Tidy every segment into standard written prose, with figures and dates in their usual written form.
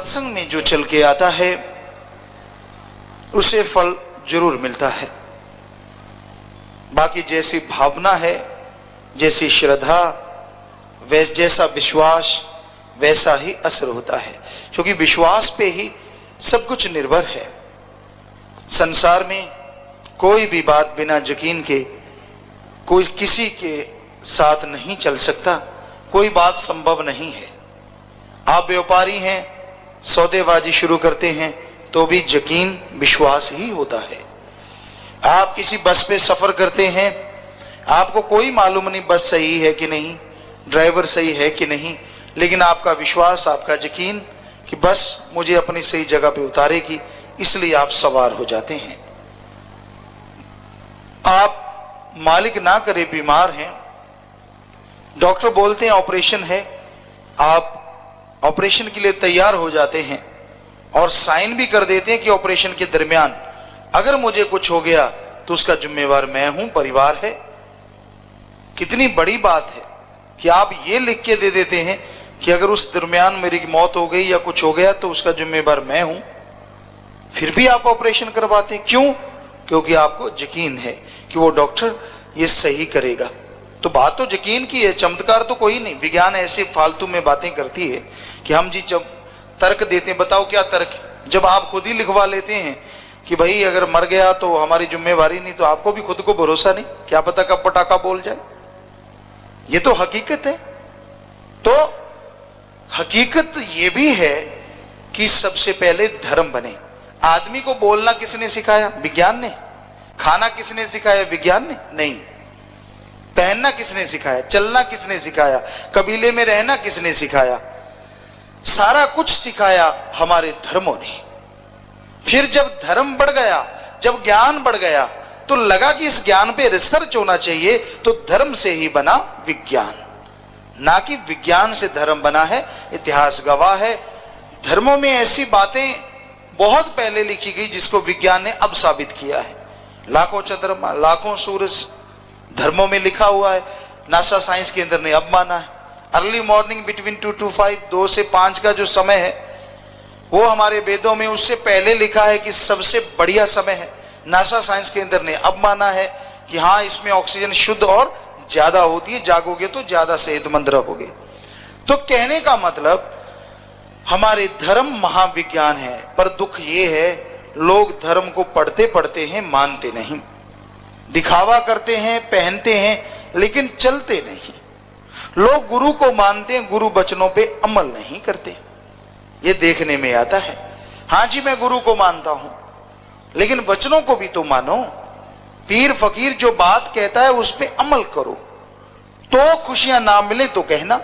सत्संग में जो चल के आता है उसे फल जरूर मिलता है। बाकी जैसी भावना है, जैसी श्रद्धा, जैसा विश्वास, वैसा ही असर होता है, क्योंकि विश्वास पे ही सब कुछ निर्भर है। संसार में कोई भी बात बिना यकीन के कोई किसी के साथ नहीं चल सकता, कोई बात संभव नहीं है। आप व्यापारी हैं, सौदेबाजी शुरू करते हैं तो भी यकीन विश्वास ही होता है। आप किसी बस पे सफर करते हैं, आपको कोई मालूम नहीं बस सही है कि नहीं, ड्राइवर सही है कि नहीं, लेकिन आपका विश्वास, आपका यकीन कि बस मुझे अपनी सही जगह पे उतारेगी, इसलिए आप सवार हो जाते हैं। आप मालिक ना करे बीमार हैं, डॉक्टर बोलते हैं ऑपरेशन है, आप ऑपरेशन के लिए तैयार हो जाते हैं और साइन भी कर देते हैं कि ऑपरेशन के दरमियान अगर मुझे कुछ हो गया तो उसका जिम्मेवार मैं हूं, परिवार है। कितनी बड़ी बात है कि आप ये लिख के दे देते हैं कि अगर उस दरमियान मेरी मौत हो गई या कुछ हो गया तो उसका जिम्मेवार मैं हूं, फिर भी आप ऑपरेशन करवाते हैं। क्यों? क्योंकि आपको यकीन है कि वो डॉक्टर ये सही करेगा। तो बात तो यकीन की है, चमत्कार तो कोई नहीं। विज्ञान ऐसे फालतू में बातें करती है कि हम जी जब तर्क देते हैं, बताओ क्या तर्क, जब आप खुद ही लिखवा लेते हैं कि भाई अगर मर गया तो हमारी जिम्मेवारी नहीं, तो आपको भी खुद को भरोसा नहीं, क्या पता कब पटाखा बोल जाए। ये तो हकीकत है। तो हकीकत ये भी है कि सबसे पहले धर्म बने। आदमी को बोलना किसने सिखाया? विज्ञान ने। खाना किसने सिखाया? विज्ञान ने नहीं। पहनना किसने सिखाया? चलना किसने सिखाया? कबीले में रहना किसने सिखाया? सारा कुछ सिखाया हमारे धर्मों ने। फिर जब धर्म बढ़ गया, जब ज्ञान बढ़ गया, तो लगा कि इस ज्ञान पे रिसर्च होना चाहिए, तो धर्म से ही बना विज्ञान, ना कि विज्ञान से धर्म बना है। इतिहास गवाह है, धर्मों में ऐसी बातें बहुत पहले लिखी गई जिसको विज्ञान ने अब साबित किया है। लाखों चंद्रमा, लाखों सूरज धर्मों में लिखा हुआ है, नासा साइंस केंद्र ने अब माना है। अर्ली मॉर्निंग बिटवीन 2 to 5, 2 से 5 का जो समय है वो हमारे वेदों में उससे पहले लिखा है कि सबसे बढ़िया समय है। नासा साइंस केंद्र ने अब माना है कि हाँ, इसमें ऑक्सीजन शुद्ध और ज्यादा होती है, जागोगे तो ज्यादा सेहतमंद रहोगे। तो कहने का मतलब हमारे धर्म महाविज्ञान है, पर दुख ये है लोग धर्म को पढ़ते पढ़ते हैं, मानते नहीं, दिखावा करते हैं, पहनते हैं, लेकिन चलते नहीं। लोग गुरु को मानते हैं, गुरु वचनों पे अमल नहीं करते। ये देखने में आता है। हाँ जी, मैं गुरु को मानता हूं, लेकिन वचनों को भी तो मानो। पीर फकीर जो बात कहता है उस पे अमल करो, तो खुशियां ना मिले तो कहना।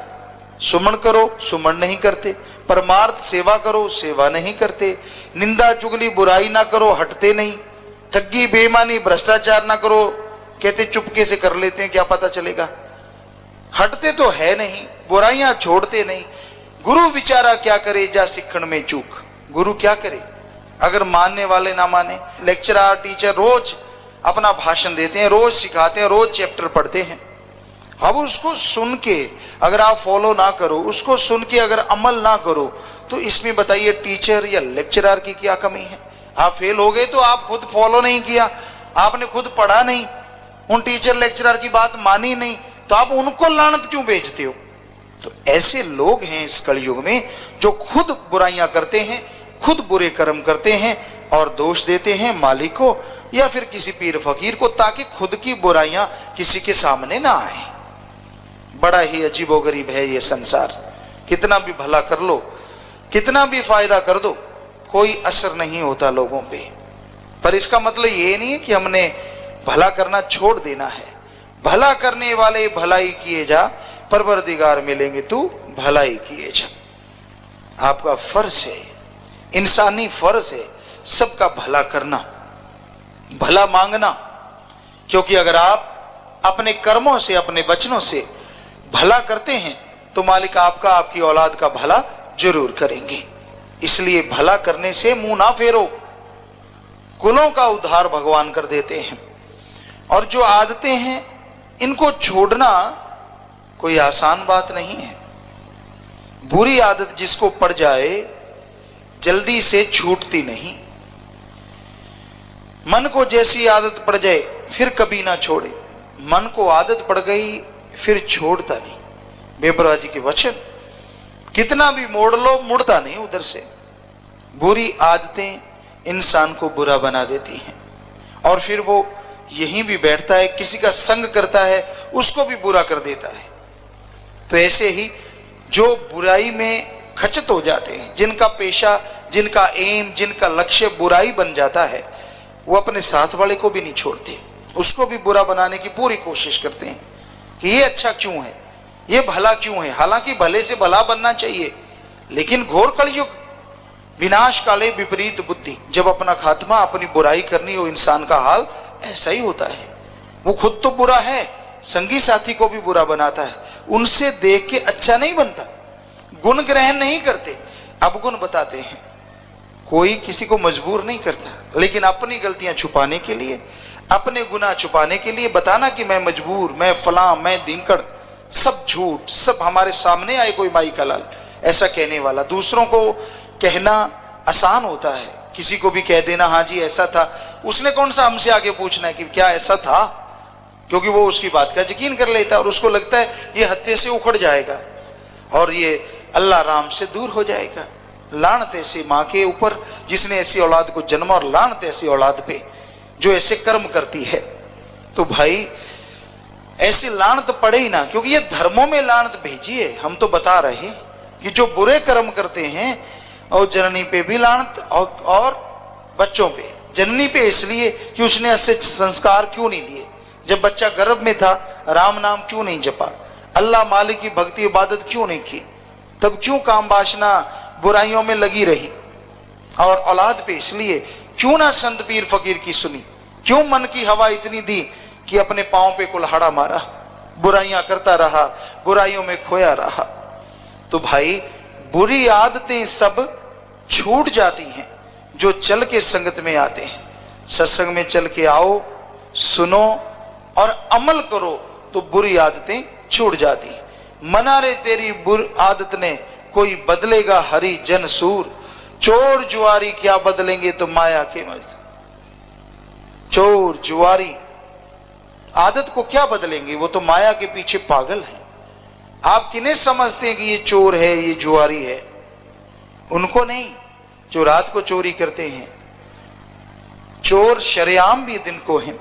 सुमन करो, सुमन नहीं करते। परमार्थ सेवा करो, सेवा नहीं करते। निंदा चुगली बुराई ना करो, हटते नहीं। ठगी बेईमानी भ्रष्टाचार ना करो, कहते चुपके से कर लेते हैं, क्या पता चलेगा। हटते तो है नहीं, बुराइयां छोड़ते नहीं। गुरु विचारा क्या करे, जा सिखण में चूक। गुरु क्या करे अगर मानने वाले ना माने। लेक्चरर टीचर रोज अपना भाषण देते हैं, रोज सिखाते हैं, रोज चैप्टर पढ़ते हैं। अब उसको सुन के अगर आप फॉलो ना करो, उसको सुन के अगर अमल ना करो, तो इसमें बताइए टीचर या लेक्चरर की क्या कमी है। आप फेल हो गए तो आप खुद फॉलो नहीं किया, आपने खुद पढ़ा नहीं, उन टीचर लेक्चरर की बात मानी नहीं, तो आप उनको लानत क्यों बेचते हो। तो ऐसे लोग हैं इस कलयुग में जो खुद बुराइयां करते हैं, खुद बुरे कर्म करते हैं और दोष देते हैं मालिक को या फिर किसी पीर फकीर को, ताकि खुद की बुराइयां किसी के सामने ना आए। बड़ा ही अजीबोगरीब है ये संसार। कितना भी भला कर लो, कितना भी फायदा कर दो, कोई असर नहीं होता लोगों पे। पर इसका मतलब ये नहीं है कि हमने भला करना छोड़ देना है। भला करने वाले भलाई किए जा, परवरदिगार मिलेंगे तू भलाई किए जा। आपका फर्ज है, इंसानी फर्ज है सबका भला करना, भला मांगना। क्योंकि अगर आप अपने कर्मों से, अपने वचनों से भला करते हैं तो मालिक आपका, आपकी औलाद का भला जरूर करेंगे। इसलिए भला करने से मुंह ना फेरो। कुलों का उद्धार भगवान कर देते हैं। और जो आदतें हैं इनको छोड़ना कोई आसान बात नहीं है। बुरी आदत जिसको पड़ जाए जल्दी से छूटती नहीं। मन को जैसी आदत पड़ जाए फिर कभी ना छोड़े, मन को आदत पड़ गई फिर छोड़ता नहीं। बेपरवाह जी के वचन, कितना भी मोड़ लो मुड़ता नहीं उधर से। बुरी आदतें इंसान को बुरा बना देती हैं और फिर वो यहीं भी बैठता है, किसी का संग करता है उसको भी बुरा कर देता है। तो ऐसे ही जो बुराई में खचित हो जाते हैं, जिनका पेशा, जिनका एम, जिनका लक्ष्य बुराई बन जाता है, वो अपने साथ वाले को भी नहीं छोड़ते, उसको भी बुरा बनाने की पूरी कोशिश करते हैं कि ये अच्छा क्यों है, ये भला क्यों है। हालांकि भले से भला बनना चाहिए, लेकिन घोर कलयुग, विनाश काले विपरीत बुद्धि, जब अपना खात्मा, अपनी बुराई करनी हो, इंसान का हाल ऐसा ही होता है। वो खुद तो बुरा है, संगी साथी को भी बुरा बनाता है, उनसे देख के अच्छा नहीं बनता, गुण ग्रहण नहीं करते, अवगुण बताते हैं। कोई किसी को मजबूर नहीं करता, लेकिन अपनी गलतियां छुपाने के लिए, अपने गुनाह छुपाने के लिए बताना कि मैं मजबूर, मैं फलां, मैं धिंकड़, सब झूठ, सब हमारे सामने आए कोई माई का लाल, ऐसा कहने वाला। दूसरों को कहना आसान होता है, किसी को भी कह देना हाँ जी ऐसा था, उसने कौन सा हमसे आगे पूछना है कि क्या ऐसा था, क्योंकि वो उसकी बात का यकीन कर लेता है और उसको लगता है ये हत्या से उखड़ जाएगा और ये अल्लाह राम से दूर हो जाएगा। लानत ऐसी माँ के ऊपर जिसने ऐसी औलाद को जन्मा, और लानत ऐसी औलाद पे जो ऐसे कर्म करती है। तो भाई ऐसी लानत पड़े ही ना, क्योंकि ये धर्मों में लानत भेजी है। हम तो बता रहे कि जो बुरे कर्म करते हैं और जननी पे भी लानत और बच्चों पे। जननी पे इसलिए कि उसने अच्छे संस्कार क्यों नहीं दिए, जब बच्चा गर्भ में था राम नाम क्यों नहीं जपा, अल्लाह मालिक की भक्ति इबादत क्यों नहीं की, तब क्यों काम वासना बुराइयों में लगी रही। और औलाद पे इसलिए क्यों ना संत पीर फकीर की सुनी, क्यों मन की हवा इतनी दी कि अपने पांव पे कुल्हाड़ा मारा, बुराइयां करता रहा, बुराइयों में खोया रहा। तो भाई बुरी आदतें सब छूट जाती हैं जो चल के संगत में आते हैं। सत्संग में चल के आओ, सुनो और अमल करो तो बुरी आदतें छूट जाती हैं। मना रे तेरी बुरी आदत ने कोई बदलेगा हरि जन सूर, चोर जुआरी क्या बदलेंगे तो माया के मजदूर। चोर जुआरी आदत को क्या बदलेंगे, वो तो माया के पीछे पागल हैं। आप किन्हें समझते हैं कि ये चोर है, ये जुआरी है? उनको नहीं जो रात को चोरी करते हैं। चोर शरेआम भी दिन को हैं,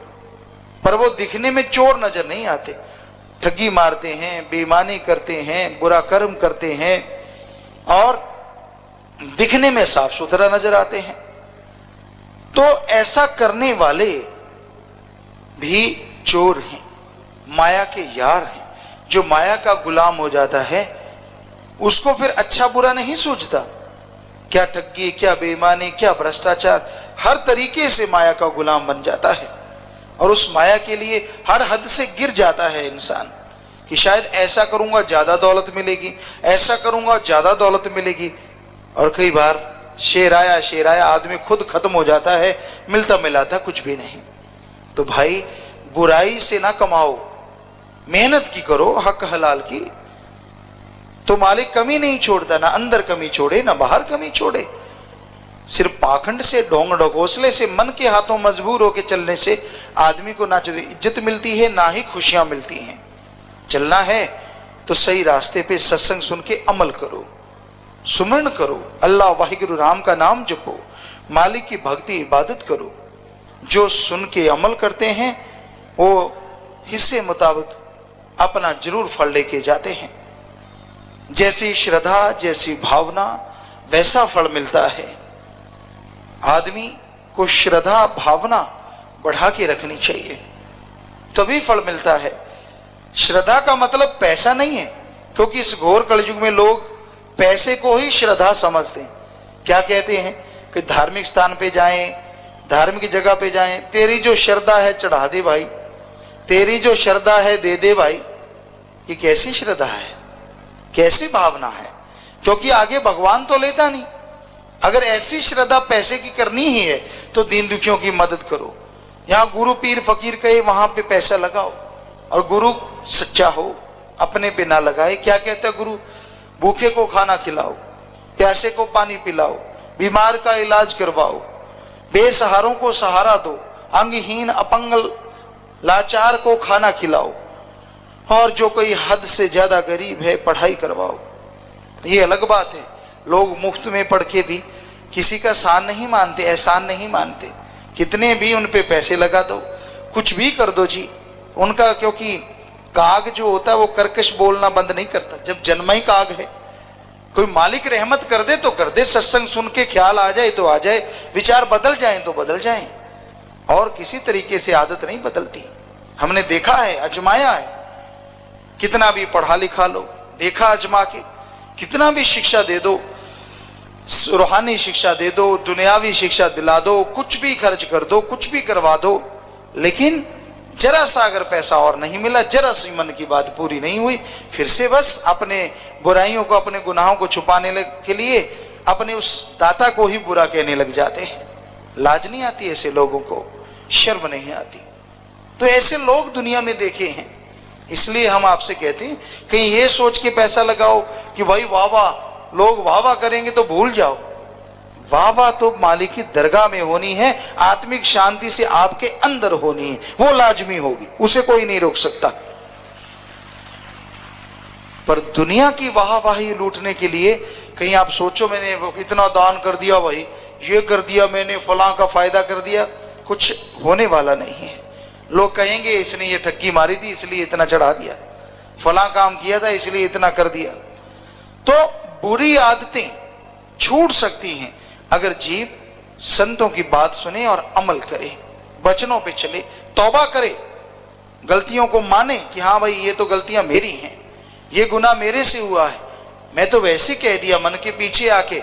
पर वो दिखने में चोर नजर नहीं आते। ठगी मारते हैं, बेईमानी करते हैं, बुरा कर्म करते हैं और दिखने में साफ सुथरा नजर आते हैं। तो ऐसा करने वाले भी चोर हैं, माया के यार हैं। जो माया का गुलाम हो जाता है उसको फिर अच्छा बुरा नहीं सूझता। क्या ठगी, क्या बेईमानी, क्या भ्रष्टाचार, हर तरीके से माया का गुलाम बन जाता है और उस माया के लिए हर हद से गिर जाता है इंसान कि शायद ऐसा करूंगा ज्यादा दौलत मिलेगी, ऐसा करूंगा ज्यादा दौलत मिलेगी। और कई बार शेर आया आदमी खुद खत्म हो जाता है, मिलता मिलाता कुछ भी नहीं। तो भाई बुराई से ना कमाओ, मेहनत की करो हक हलाल की, तो मालिक कमी नहीं छोड़ता, ना अंदर कमी छोड़े ना बाहर कमी छोड़े। सिर्फ पाखंड से, ढोंग ढकोसले से, मन के हाथों मजबूर होकर चलने से आदमी को ना इज्जत मिलती है ना ही खुशियां मिलती हैं। चलना है तो सही रास्ते पे सत्संग सुन के अमल करो, सुमरण करो, अल्लाह वाहिगुरु राम का नाम जपो, मालिक की भक्ति इबादत करो। जो सुन के अमल करते हैं वो हिस्से मुताबिक अपना जरूर फल लेके जाते हैं। जैसी श्रद्धा, जैसी भावना, वैसा फल मिलता है। आदमी को श्रद्धा भावना बढ़ा के रखनी चाहिए, तभी फल मिलता है। श्रद्धा का मतलब पैसा नहीं है, क्योंकि इस घोर कलयुग में लोग पैसे को ही श्रद्धा समझते हैं। क्या कहते हैं कि धार्मिक स्थान पे जाएं, धार्मिक जगह पे जाएं, तेरी जो श्रद्धा है चढ़ा दे भाई, तेरी जो श्रद्धा है दे दे भाई। ये कैसी श्रद्धा है, कैसी भावना है? क्योंकि आगे भगवान तो लेता नहीं। अगर ऐसी श्रद्धा पैसे की करनी ही है तो दीन दुखियों की मदद करो। यहाँ गुरु पीर फकीर कहे वहां पे पैसा लगाओ, और गुरु सच्चा हो अपने पे ना लगाए। क्या कहता गुरु? भूखे को खाना खिलाओ, प्यासे को पानी पिलाओ, बीमार का इलाज करवाओ, बेसहारों को सहारा दो, अंगहीन अपंग लाचार को खाना खिलाओ, और जो कोई हद से ज्यादा गरीब है पढ़ाई करवाओ। ये अलग बात है, लोग मुफ्त में पढ़ के भी किसी का एहसान नहीं मानते, एहसान नहीं मानते। कितने भी उन पे पैसे लगा दो, कुछ भी कर दो जी उनका, क्योंकि काग जो होता है वो कर्कश बोलना बंद नहीं करता, जब जन्म ही काग है। कोई मालिक रहमत कर दे तो कर दे, सत्संग सुन के ख्याल आ जाए तो आ जाए, विचार बदल जाए तो बदल जाए, और किसी तरीके से आदत नहीं बदलती। हमने देखा है, अजमाया है, कितना भी पढ़ा लिखा लो, देखा अजमा के, कितना भी शिक्षा दे दो, रूहानी शिक्षा दे दो, दुनियावी शिक्षा दिला दो, कुछ भी खर्च कर दो, कुछ भी करवा दो, लेकिन जरा सा अगर पैसा और नहीं मिला, जरा सी मन की बात पूरी नहीं हुई, फिर से बस अपने बुराइयों को, अपने गुनाहों को छुपाने के लिए अपने उस दाता को ही बुरा कहने लग जाते हैं। लाज नहीं आती ऐसे लोगों को, शर्म नहीं आती। तो ऐसे लोग दुनिया में देखे हैं, इसलिए हम आपसे कहते हैं कहीं ये सोच के पैसा लगाओ कि भाई वाह वाह, लोग वाह वाह करेंगे तो भूल जाओ। वाह वाह तो मालिक की दरगाह में होनी है, आत्मिक शांति से आपके अंदर होनी है, वो लाजमी होगी, उसे कोई नहीं रोक सकता। पर दुनिया की वाह वाही लूटने के लिए कहीं आप सोचो मैंने वो इतना दान कर दिया, भाई ये कर दिया मैंने, फलां का फायदा कर दिया, कुछ होने वाला नहीं है। लोग कहेंगे इसने ये ठग्गी मारी थी इसलिए इतना चढ़ा दिया, फलां काम किया था इसलिए इतना कर दिया। तो बुरी आदतें छूट सकती हैं अगर जीव संतों की बात सुने और अमल करे, वचनों पे चले, तौबा करे, गलतियों को माने कि हाँ भाई ये तो गलतियां मेरी हैं, ये गुनाह मेरे से हुआ है, मैं तो वैसे कह दिया, मन के पीछे आके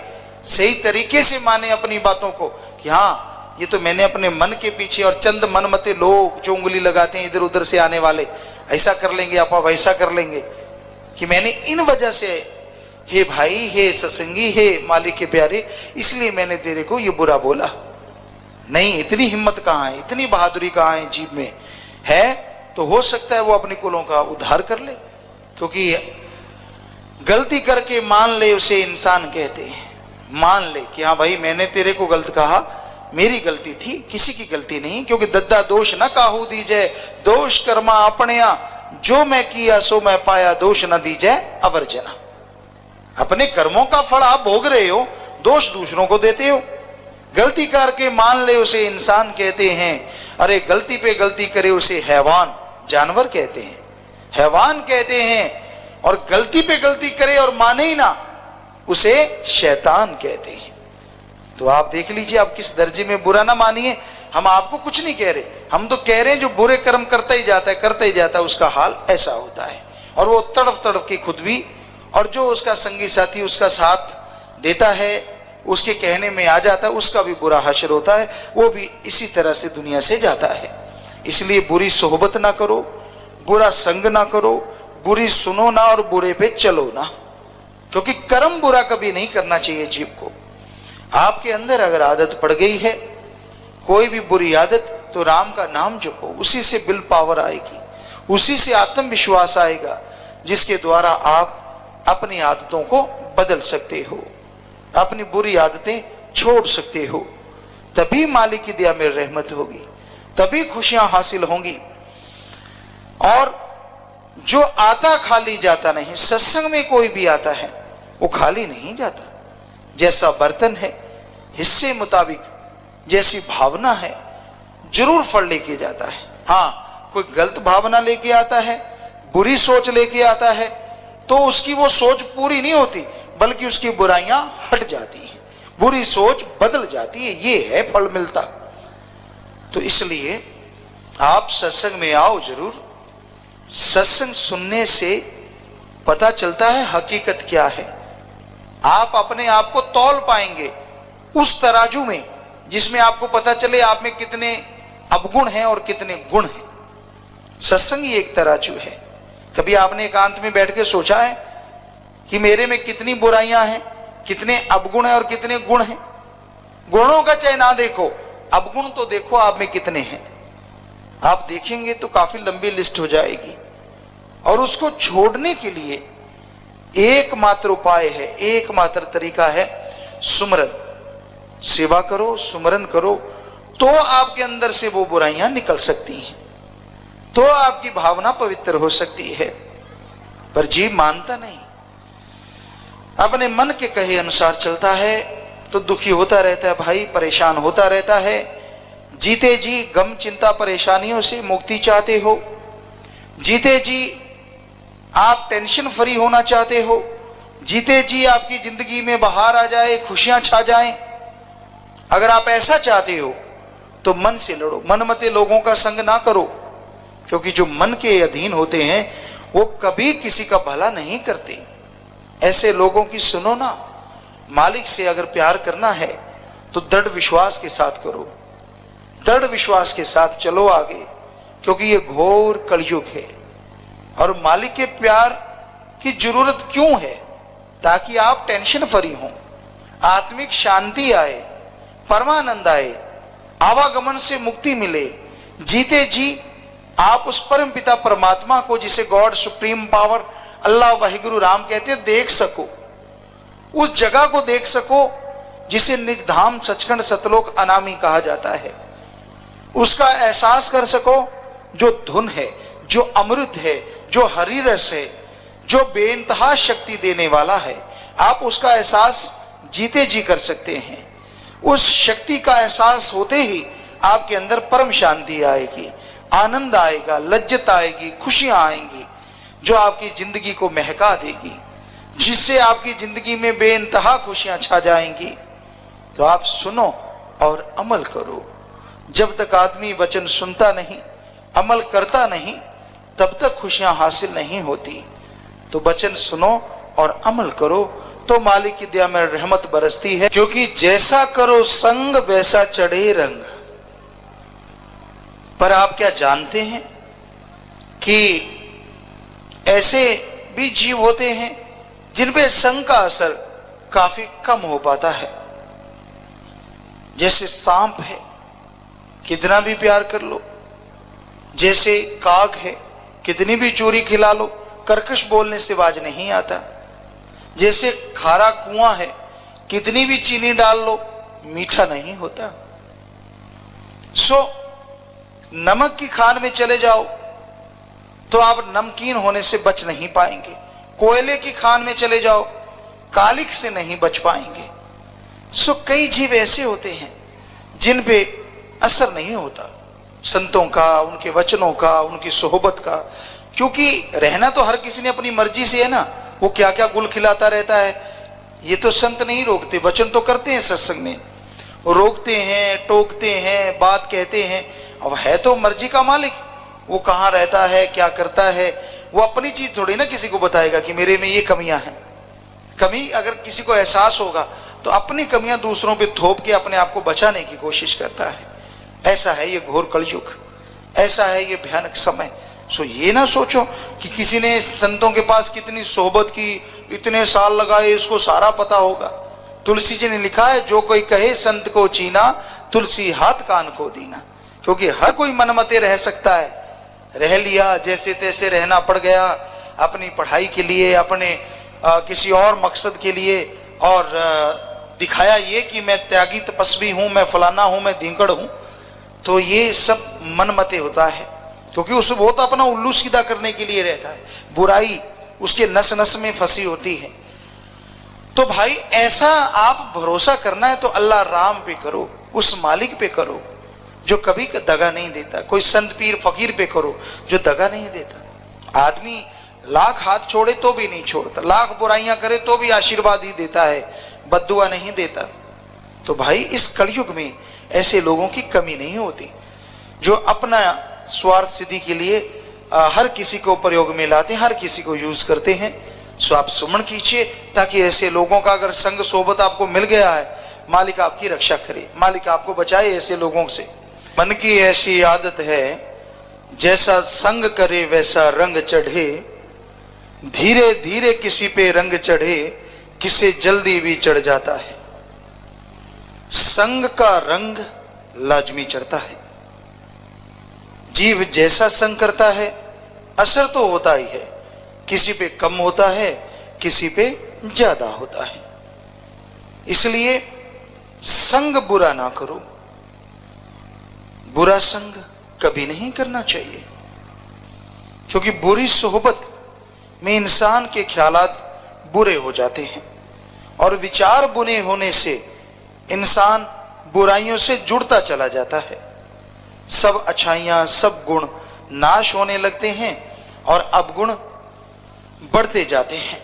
सही तरीके से माने अपनी बातों को कि हाँ ये तो मैंने अपने मन के पीछे, और चंद मनमते लोग जो उंगली लगाते हैं इधर उधर से आने वाले, ऐसा कर लेंगे आप वैसा कर लेंगे, कि मैंने इन वजह से, हे भाई, हे सत्संगी, हे मालिक के प्यारे, इसलिए मैंने तेरे को ये बुरा बोला। नहीं, इतनी हिम्मत कहाँ है, इतनी बहादुरी कहाँ है जीव में, है तो हो सकता है वो अपने कुलों का उद्धार कर ले, क्योंकि गलती करके मान ले उसे इंसान कहते हैं। मान ले कि हाँ भाई मैंने तेरे को गलत कहा, मेरी गलती थी, किसी की गलती नहीं, क्योंकि दद्दा दोष न काहू दीजे, दोष कर्मा अपनेया, जो मैं किया सो मैं पाया, दोष न दीजे अवर्जना। अपने कर्मों का फल आप भोग रहे हो, दोष दूसरों को देते हो। गलती करके मान ले उसे इंसान कहते हैं, अरे गलती पे गलती करे उसे हैवान, जानवर कहते हैं, हैवान कहते हैं, और गलती पे गलती करे और माने ही ना उसे शैतान कहते हैं। तो आप देख लीजिए आप किस दर्जे में, बुरा ना मानिए, हम आपको कुछ नहीं कह रहे, हम तो कह रहे हैं जो बुरे कर्म करता ही जाता है, करता ही जाता है, उसका हाल ऐसा होता है, और वो तड़फ तड़फ के खुद भी, और जो उसका संगी साथी उसका साथ देता है, उसके कहने में आ जाता है, उसका भी बुरा हश्र होता है, वो भी इसी तरह से दुनिया से जाता है। इसलिए बुरी सोहबत ना करो, बुरा संग ना करो, बुरी सुनो ना, और बुरे पे चलो ना, क्योंकि कर्म बुरा कभी नहीं करना चाहिए जीव को। आपके अंदर अगर आदत पड़ गई है कोई भी बुरी आदत, तो राम का नाम जपो, उसी से विल पावर आएगी, उसी से आत्मविश्वास आएगा, जिसके द्वारा आप अपनी आदतों को बदल सकते हो, अपनी बुरी आदतें छोड़ सकते हो। तभी मालिक की दया में रहमत होगी, तभी खुशियां हासिल होंगी। और जो आता खाली जाता नहीं, सत्संग में कोई भी आता है वो खाली नहीं जाता। जैसा बर्तन है हिस्से मुताबिक, जैसी भावना है जरूर फल लेके जाता है। हाँ, कोई गलत भावना लेके आता है, बुरी सोच लेके आता है, तो उसकी वो सोच पूरी नहीं होती, बल्कि उसकी बुराइयां हट जाती हैं, बुरी सोच बदल जाती है, ये है फल मिलता। तो इसलिए आप सत्संग में आओ जरूर। सत्संग सुनने से पता चलता है हकीकत क्या है, आप अपने आप को तौल पाएंगे उस तराजू में जिसमें आपको पता चले आप में कितने अवगुण हैं और कितने गुण हैं। सत्संग ही एक तराजू है। कभी आपने एकांत में बैठ के सोचा है कि मेरे में कितनी बुराइयां हैं, कितने अवगुण हैं और कितने गुण हैं? गुणों का चाहे ना देखो, अवगुण तो देखो आप में कितने हैं। आप देखेंगे तो काफी लंबी लिस्ट हो जाएगी, और उसको छोड़ने के लिए एकमात्र उपाय है, एकमात्र तरीका है सुमरन। सेवा करो, सुमरन करो, तो आपके अंदर से वो बुराइयां निकल सकती हैं, तो आपकी भावना पवित्र हो सकती है। पर जीव मानता नहीं, अपने मन के कहे अनुसार चलता है तो दुखी होता रहता है भाई, परेशान होता रहता है। जीते जी गम चिंता परेशानियों से मुक्ति चाहते हो, जीते जी आप टेंशन फ्री होना चाहते हो, जीते जी आपकी जिंदगी में बहार आ जाए, खुशियां छा जाएं। अगर आप ऐसा चाहते हो तो मन से लड़ो, मनमते लोगों का संग ना करो, क्योंकि जो मन के अधीन होते हैं वो कभी किसी का भला नहीं करते। ऐसे लोगों की सुनो ना। मालिक से अगर प्यार करना है तो दृढ़ विश्वास के साथ करो, दृढ़ विश्वास के साथ चलो आगे, क्योंकि ये घोर कलयुग है। और मालिक के प्यार की जरूरत क्यों है? ताकि आप टेंशन फ्री हो, आत्मिक शांति आए, परमानंद आए, आवागमन से मुक्ति मिले। जीते जी आप उस परम पिता परमात्मा को, जिसे गॉड सुप्रीम पावर अल्लाह वाहिगुरु राम कहते हैं, देख सको, उस जगह को देख सको जिसे निज धाम सचखंड सतलोक अनामी कहा जाता है। उसका एहसास कर सको जो धुन है, जो अमृत है, जो हरि रस है, जो बेइंतहा शक्ति देने वाला है। आप उसका एहसास जीते जी कर सकते हैं। उस शक्ति का एहसास होते ही आपके अंदर परम शांति आएगी, आनंद आएगा, लज्जत आएगी, खुशियां आएंगी, जो आपकी जिंदगी को महका देगी, जिससे आपकी जिंदगी में बेइंतहा खुशियां छा जाएंगी। तो आप सुनो और अमल करो। जब तक आदमी वचन सुनता नहीं, अमल करता नहीं, तब तक खुशियां हासिल नहीं होती। तो वचन सुनो और अमल करो तो मालिक की दया में रहमत बरसती है। क्योंकि जैसा करो संग वैसा चढ़े रंग। पर आप क्या जानते हैं कि ऐसे भी जीव होते हैं जिन पे संग का असर काफी कम हो पाता है। जैसे सांप है, कितना भी प्यार कर लो, जैसे काग है, कितनी भी चोरी खिला लो, कर्कश बोलने से बाज नहीं आता। जैसे खारा कुआं है, कितनी भी चीनी डाल लो, मीठा नहीं होता। नमक की खान में चले जाओ तो आप नमकीन होने से बच नहीं पाएंगे। कोयले की खान में चले जाओ, कालिक से नहीं बच पाएंगे। कई जीव ऐसे होते हैं जिन पे असर नहीं होता संतों का, उनके वचनों का, उनकी सोहबत का। क्योंकि रहना तो हर किसी ने अपनी मर्जी से है ना। वो क्या क्या गुल खिलाता रहता है, ये तो संत नहीं रोकते। वचन तो करते हैं सत्संग में, रोकते हैं, टोकते हैं, बात कहते हैं। अब है तो मर्जी का मालिक, वो कहाँ रहता है, क्या करता है, वो अपनी चीज थोड़ी ना किसी को बताएगा कि मेरे में ये कमियां हैं। कमी अगर किसी को एहसास होगा तो अपनी कमियां दूसरों पे थोप के अपने आप को बचाने की कोशिश करता है। ऐसा है ये घोर कलयुग, ऐसा है ये भयानक समय। ये ना सोचो कि किसी ने संतों के पास कितनी सोहबत की, इतने साल लगाए, इसको सारा पता होगा। तुलसी जी ने लिखा है, जो कोई कहे संत को चीना, तुलसी हाथ कान को दीना। क्योंकि हर कोई मनमते रह सकता है, रह लिया, जैसे तैसे रहना पड़ गया, अपनी पढ़ाई के लिए, अपने किसी और मकसद के लिए, और दिखाया ये कि मैं त्यागी तपस्वी हूं, मैं फलाना हूं, मैं धींकड़ हूं। तो ये सब मनमते होता है, क्योंकि वो तो अपना उल्लू सीधा करने के लिए रहता है, बुराई उसके नस नस में फंसी होती है। तो भाई ऐसा आप भरोसा करना है तो अल्लाह राम पे करो, उस मालिक पे करो जो कभी दगा नहीं देता। कोई संत पीर फकीर पे करो जो दगा नहीं देता। आदमी लाख हाथ छोड़े तो भी नहीं छोड़ता, लाख बुराइयां करे तो भी आशीर्वाद ही देता है, बद्दुआ नहीं देता। तो भाई इस कलयुग में ऐसे लोगों की कमी नहीं होती जो अपना स्वार्थ सिद्धि के लिए हर किसी को प्रयोग में लाते हैं, हर किसी को यूज करते हैं। आप सुमन कीजिए ताकि ऐसे लोगों का अगर संग सोबत आपको मिल गया है, मालिक आपकी रक्षा करे, मालिक आपको बचाए ऐसे लोगों से। मन की ऐसी आदत है, जैसा संग करे वैसा रंग चढ़े, धीरे धीरे किसी पे रंग चढ़े, किसे जल्दी भी चढ़ जाता है। संग का रंग लाजमी चढ़ता है। जीव जैसा संग करता है असर तो होता ही है, किसी पे कम होता है, किसी पे ज्यादा होता है। इसलिए संग बुरा ना करो। बुरा संग कभी नहीं करना चाहिए, क्योंकि बुरी सोहबत में इंसान के ख्यालात बुरे हो जाते हैं और विचार बुरे होने से इंसान बुराइयों से जुड़ता चला जाता है। सब अच्छाइयां, सब गुण नाश होने लगते हैं और अवगुण बढ़ते जाते हैं।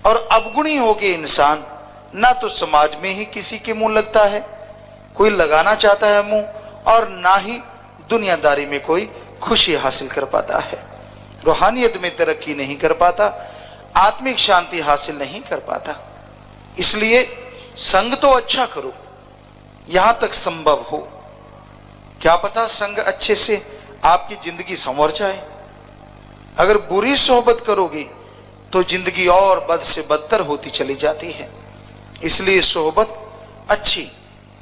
और अवगुणी होके इंसान ना तो समाज में ही किसी के मुंह लगता है, कोई लगाना चाहता है मुंह, और ना ही दुनियादारी में कोई खुशी हासिल कर पाता है, रूहानियत में तरक्की नहीं कर पाता, आत्मिक शांति हासिल नहीं कर पाता। इसलिए संग तो अच्छा करो यहां तक संभव हो। क्या पता संग अच्छे से आपकी जिंदगी संवर जाए। अगर बुरी सोहबत करोगे तो जिंदगी और बद से बदतर होती चली जाती है। इसलिए सोहबत अच्छी,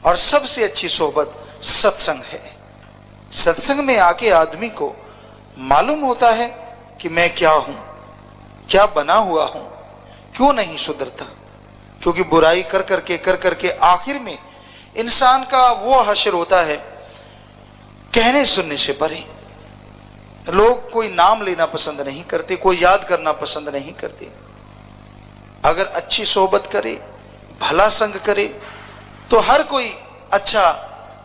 और सबसे अच्छी सोहबत सत्संग है। सत्संग में आके आदमी को मालूम होता है कि मैं क्या हूं, क्या बना हुआ हूं, क्यों नहीं सुधरता। क्योंकि बुराई कर करके आखिर में इंसान का वो हश्र होता है कहने सुनने से परे। लोग कोई नाम लेना पसंद नहीं करते, कोई याद करना पसंद नहीं करते। अगर अच्छी सोहबत करे, भला संग करे, तो हर कोई अच्छा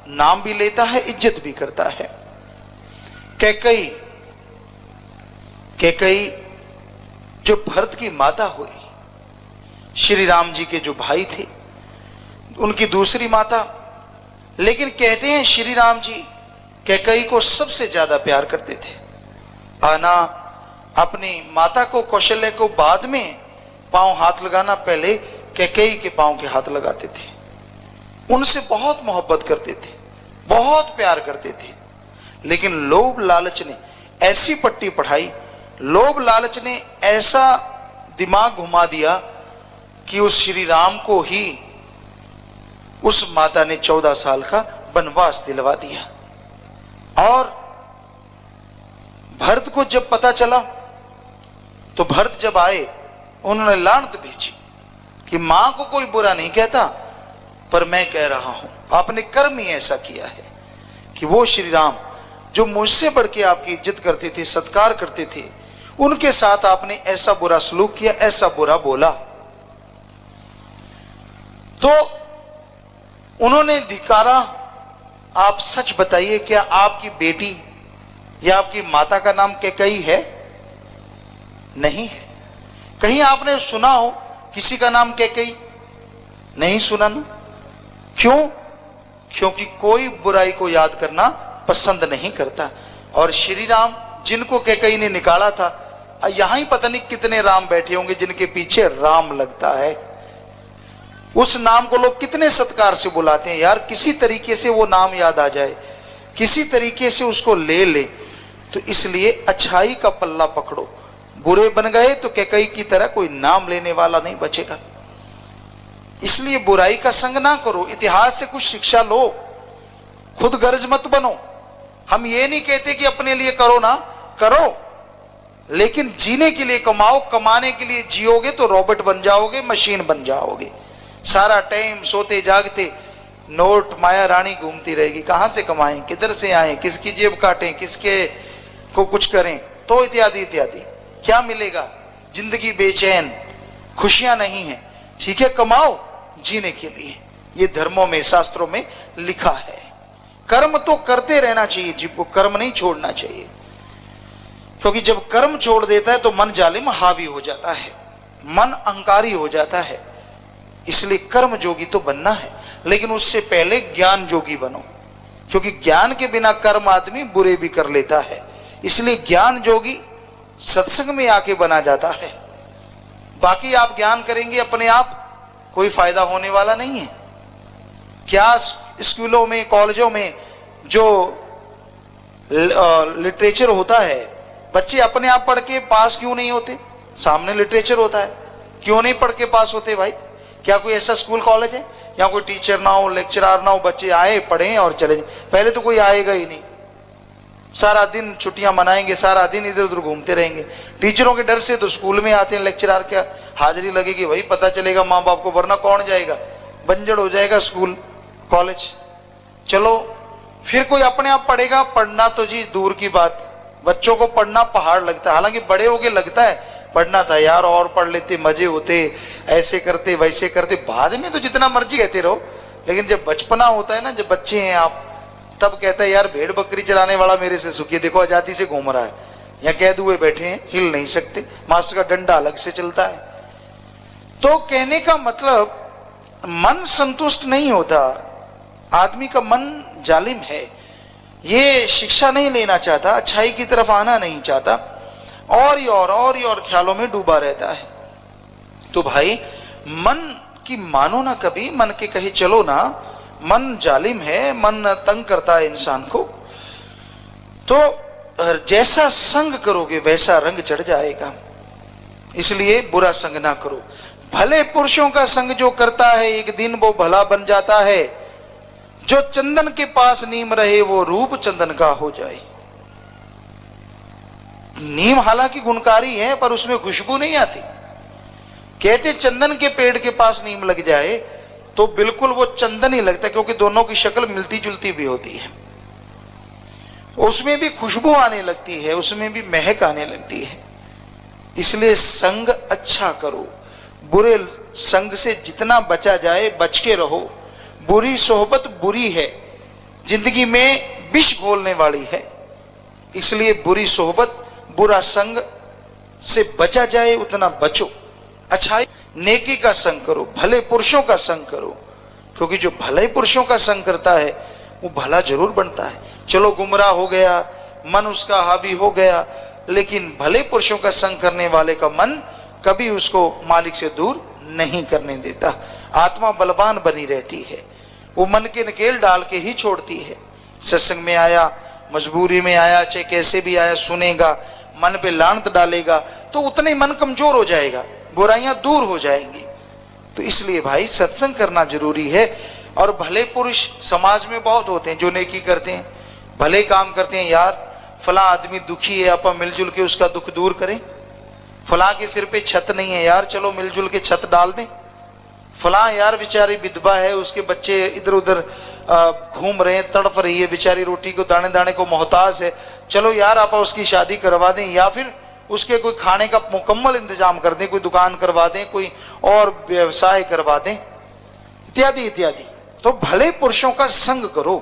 नाम भी लेता है, इज्जत भी करता है। कैकई जो भरत की माता हुई, श्री राम जी के जो भाई थे, उनकी दूसरी माता, लेकिन कहते हैं श्री राम जी कैकई को सबसे ज्यादा प्यार करते थे। आना अपनी माता को, कौशल्य को बाद में पांव हाथ लगाना, पहले कैकई के पांव के हाथ लगाते थे। उनसे बहुत मोहब्बत करते थे, बहुत प्यार करते थे। लेकिन लोभ लालच ने ऐसी पट्टी पढ़ाई, लोभ लालच ने ऐसा दिमाग घुमा दिया कि उस श्री राम को ही उस माता ने 14 साल का वनवास दिलवा दिया। और भरत को जब पता चला तो भरत जब आए, उन्होंने लानत भेजी कि मां को कोई बुरा नहीं कहता, पर मैं कह रहा हूं आपने कर्म ही ऐसा किया है कि वो श्री राम जो मुझसे बढ़ के आपकी इज्जत करते थे, सत्कार करते थे, उनके साथ आपने ऐसा बुरा सलूक किया, ऐसा बुरा बोला। तो उन्होंने धिकारा। आप सच बताइए, क्या आपकी बेटी या आपकी माता का नाम कैकई है? नहीं है। कहीं आपने सुना हो किसी का नाम कैकई? नहीं सुना ना। क्यों? क्योंकि कोई बुराई को याद करना पसंद नहीं करता। और श्री राम जिनको कैकई ने निकाला था, यहां ही पता नहीं कितने राम बैठे होंगे जिनके पीछे राम लगता है। उस नाम को लोग कितने सत्कार से बुलाते हैं यार। किसी तरीके से वो नाम याद आ जाए, किसी तरीके से उसको ले ले। तो इसलिए अच्छाई का पल्ला पकड़ो। बुरे बन गए तो कैकई की तरह कोई नाम लेने वाला नहीं बचेगा। इसलिए बुराई का संग ना करो, इतिहास से कुछ शिक्षा लो, खुद गर्ज मत बनो। हम ये नहीं कहते कि अपने लिए करो ना, करो, लेकिन जीने के लिए कमाओ। कमाने के लिए जियोगे तो रॉबोट बन जाओगे, मशीन बन जाओगे। सारा टाइम सोते जागते नोट माया रानी घूमती रहेगी। कहां से कमाएं, किधर से आए, किसकी जेब काटें, किसके को कुछ करें, तो इत्यादि इत्यादि। क्या मिलेगा? जिंदगी बेचैन, खुशियां नहीं है। ठीक है, कमाओ जीने के लिए। ये धर्मों में, शास्त्रों में लिखा है। कर्म तो करते रहना चाहिए, जीव को कर्म नहीं छोड़ना चाहिए। क्योंकि जब कर्म छोड़ देता है तो मन जालिम हावी हो जाता है, मन अहंकारी हो जाता है। इसलिए कर्म जोगी तो बनना है, लेकिन उससे पहले ज्ञान जोगी बनो। क्योंकि ज्ञान के बिना कर्म आदमी बुरे भी कर लेता है। इसलिए ज्ञान जोगी सत्संग में आके बना जाता है। बाकी आप ज्ञान करेंगे अपने आप, कोई फायदा होने वाला नहीं है। क्या स्कूलों में, कॉलेजों में जो लिटरेचर होता है, बच्चे अपने आप पढ़ के पास क्यों नहीं होते? सामने लिटरेचर होता है, क्यों नहीं पढ़ के पास होते भाई? क्या कोई ऐसा स्कूल कॉलेज है या कोई टीचर ना हो, लेक्चरर ना हो, बच्चे आए पढ़ें और चले जाए? पहले तो कोई आएगा ही नहीं। सारा दिन छुट्टियां मनाएंगे, सारा दिन इधर उधर घूमते रहेंगे। टीचरों के डर से तो स्कूल में आते हैं, लेक्चरर क्या हाजिरी लगेगी भाई, पता चलेगा माँ बाप को, वरना कौन जाएगा? बंजर हो जाएगा स्कूल कॉलेज। चलो फिर कोई अपने आप पढ़ेगा, पढ़ना तो जी दूर की बात, बच्चों को पढ़ना पहाड़ लगता है। हालांकि बड़े होके लगता है पढ़ना था यार, और पढ़ लेते, मजे होते, ऐसे करते वैसे करते। बाद में तो जितना मर्जी कहते रहो, लेकिन जब बचपना होता है ना, जब बच्चे हैं आप, तब कहता है यार भेड़ बकरी चलाने वाला मेरे से सुखी, देखो आजादी से घूम रहा है, या कैद हुए बैठे हैं, हिल नहीं सकते, मास्टर का डंडा अलग से चलता है। तो कहने का मतलब मन संतुष्ट नहीं होता, आदमी का मन जालिम है, ये शिक्षा नहीं लेना चाहता, अच्छाई की तरफ आना नहीं चाहता, और ही और ख्यालों में डूबा रहता है। तो भाई मन की मानो ना कभी, मन के कहे चलो ना, मन जालिम है, मन तंग करता है इंसान को। तो जैसा संग करोगे वैसा रंग चढ़ जाएगा, इसलिए बुरा संग ना करो। भले पुरुषों का संग जो करता है एक दिन वो भला बन जाता है, जो चंदन के पास नीम रहे वो रूप चंदन का हो जाए। नीम हालांकि गुणकारी है पर उसमें खुशबू नहीं आती। कहते चंदन के पेड़ के पास नीम लग जाए तो बिल्कुल वो चंदन ही लगता है, क्योंकि दोनों की शक्ल मिलती जुलती भी होती है, उसमें भी खुशबू आने लगती है, उसमें भी महक आने लगती है। इसलिए संग अच्छा करो, बुरे संग से जितना बचा जाए बच के रहो। बुरी सोहबत बुरी है, जिंदगी में विष घोलने वाली है, इसलिए बुरी सोहबत बुरा संग से बचा जाए उतना बचो। अच्छाई नेकी का संग करो, भले पुरुषों का संग करो, क्योंकि जो भले पुरुषों का संग करता है वो भला जरूर बनता है। चलो गुमराह हो गया, मन उसका हावी हो गया, लेकिन भले पुरुषों का संग करने वाले का मन कभी उसको मालिक से दूर नहीं करने देता। आत्मा बलवान बनी रहती है, वो मन के नकेल डाल के ही छोड़ती है। सत्संग में आया, मजबूरी में आया, चाहे कैसे भी आया, सुनेगा, मन पे लानत डालेगा तो उतने मन कमजोर हो जाएगा, बुराइयां दूर हो जाएंगी। तो इसलिए भाई सत्संग करना जरूरी है। और भले पुरुष समाज में बहुत होते हैं जो नेकी करते हैं, भले काम करते हैं। यार फला आदमी दुखी है, आप मिलजुल के उसका दुख दूर करें। फला के सिर पे छत नहीं है, यार चलो मिलजुल के छत डाल दें। फला यार बेचारी विधवा है, उसके बच्चे इधर उधर घूम रहे हैं, तड़फ रही है बेचारी, रोटी को दाने दाने को मोहताज है, चलो यार आप उसकी शादी करवा दें, या फिर उसके कोई खाने का मुकम्मल इंतजाम कर दें, कोई दुकान करवा दें, कोई और व्यवसाय करवा दें, इत्यादि इत्यादि। तो भले पुरुषों का संग करो,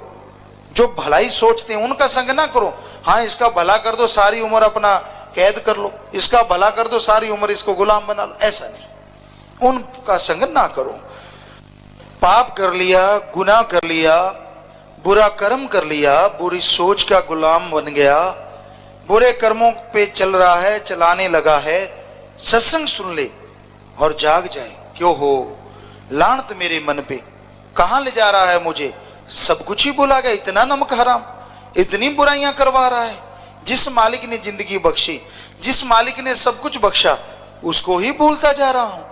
जो भलाई सोचते हैं उनका संग ना करो। हाँ इसका भला कर दो सारी उम्र अपना कैद कर लो, इसका भला कर दो सारी उम्र इसको गुलाम बना लो, ऐसा नहीं, उनका संग ना करो। पाप कर लिया, गुनाह कर लिया, बुरा कर्म कर लिया, बुरी सोच का गुलाम बन गया, बुरे कर्मों पे चल रहा है, चलाने लगा है, सत्संग सुन ले और जाग जाए। क्यों हो लानत मेरे मन पे, कहां ले जा रहा है मुझे, सब कुछ ही भुला गया, इतना नमक हराम, इतनी बुराइयां करवा रहा है। जिस मालिक ने जिंदगी बख्शी, जिस मालिक ने सब कुछ बख्शा, उसको ही भूलता जा रहा हूं।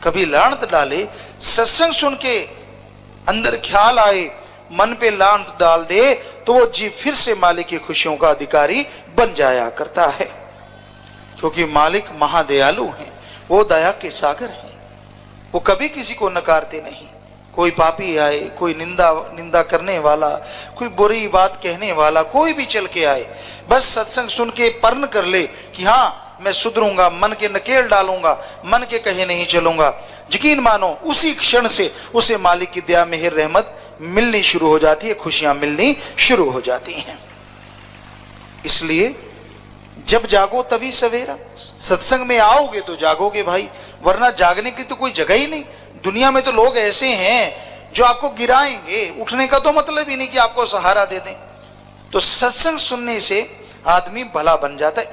कभी लानत डाले, सत्संग सुन के अंदर ख्याल आए, मन पे लानत डाल दे तो वो जीव फिर से मालिक की खुशियों का अधिकारी बन जाया करता है। क्योंकि मालिक महादयालु हैं, वो दया के सागर हैं, वो कभी किसी को नकारते नहीं। कोई पापी आए, कोई निंदा करने वाला, कोई बुरी बात कहने वाला, कोई भी चल के आए, बस सत्संग सुन के पर्ण कर ले कि हाँ मैं सुधरूंगा, मन के नकेल डालूंगा, मन के कहे नहीं चलूंगा, यकीन मानो उसी क्षण से उसे मालिक की दया मेहर रहमत मिलनी शुरू हो जाती है, खुशियां मिलनी शुरू हो जाती हैं। इसलिए जब जागो तभी सवेरा, सत्संग में आओगे तो जागोगे भाई, वरना जागने की तो कोई जगह ही नहीं। दुनिया में तो लोग ऐसे हैं जो आपको गिराएंगे, उठने का तो मतलब ही नहीं कि आपको सहारा दे दें। तो सत्संग सुनने से आदमी भला बन जाता है,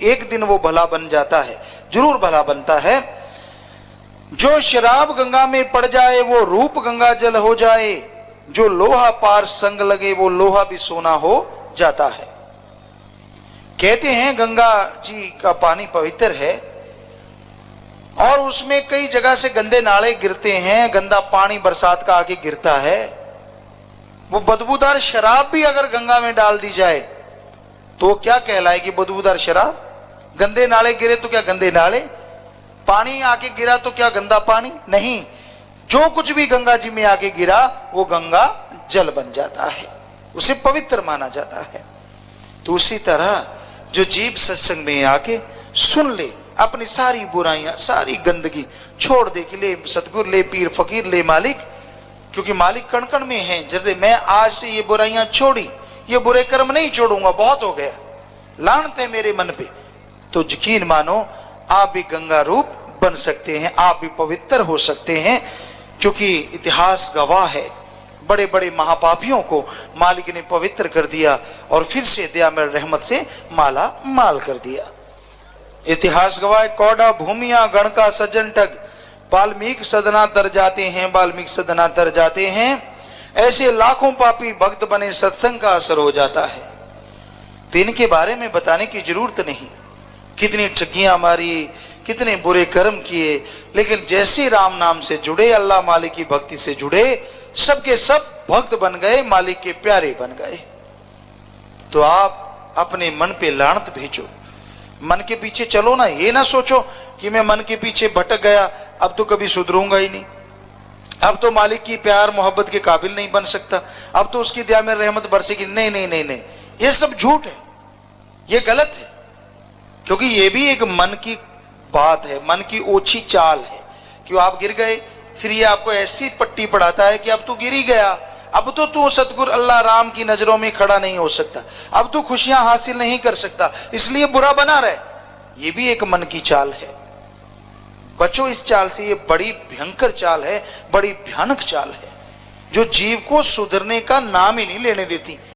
एक दिन वो भला बन जाता है, जरूर भला बनता है। जो शराब गंगा में पड़ जाए वो रूप गंगा जल हो जाए, जो लोहा पार संग लगे वो लोहा भी सोना हो जाता है। कहते हैं गंगा जी का पानी पवित्र है और उसमें कई जगह से गंदे नाले गिरते हैं, गंदा पानी बरसात का आके गिरता है। वो बदबूदार शराब भी अगर गंगा में डाल दी जाए तो क्या कहलाएगी, बदबूदार शराब। गंदे नाले गिरे तो क्या गंदे नाले, पानी आके गिरा तो क्या गंदा पानी नहीं। जो कुछ भी गंगा जी में आके गिरा वो गंगा जल बन जाता है, उसे पवित्र माना जाता है। तो उसी तरह जो जीव सत्संग में आके सुन ले, अपनी सारी बुराइयां सारी गंदगी छोड़ दे कि ले सतगुरु, ले पीर फकीर, ले मालिक, क्योंकि मालिक कण कण में है। जब मैं आज से ये बुराइयां छोड़ी, ये बुरे कर्म नहीं छोड़ूंगा, बहुत हो गया, लानत है मेरे मन पे, तो यकीन मानो आप भी गंगा रूप बन सकते हैं, आप भी पवित्र हो सकते हैं। क्योंकि इतिहास गवाह है, बड़े बड़े महापापियों को मालिक ने पवित्र कर दिया और फिर से दयामय रहमत से माला माल कर दिया। इतिहास गवाह, कौड़ा भूमिया गण का सज्जन ठग, वाल्मीकि सदना तर जाते हैं, वाल्मीकि सदना तर जाते हैं। ऐसे लाखों पापी भक्त बने, सत्संग का असर हो जाता है। तो इनके बारे में बताने की जरूरत नहीं, कितनी ठगियां मारी, कितने बुरे कर्म किए, लेकिन जैसे राम नाम से जुड़े, अल्लाह मालिक की भक्ति से जुड़े, सबके सब भक्त बन गए, मालिक के प्यारे बन गए। तो आप अपने मन पे लानत भेजो, मन के पीछे चलो ना। ये ना सोचो कि मैं मन के पीछे भटक गया, अब तो कभी सुधरूंगा ही नहीं, अब तो मालिक की प्यार मोहब्बत के काबिल नहीं बन सकता, अब तो उसकी दया में रहमत बरसेगी। नहीं नहीं नहीं नहीं, ये सब झूठ है, ये गलत है। क्योंकि ये भी एक मन की बात है, मन की ओछी चाल है। क्यों आप गिर गए, फिर ये आपको ऐसी पट्टी पढ़ाता है कि अब तू गिर ही गया, अब तो तू सतगुरु अल्लाह राम की नजरों में खड़ा नहीं हो सकता, अब तू खुशियां हासिल नहीं कर सकता, इसलिए बुरा बना रहे। ये भी एक मन की चाल है। बचो इस चाल से, ये बड़ी भयंकर चाल है, बड़ी भयानक चाल है, जो जीव को सुधरने का नाम ही नहीं लेने देती।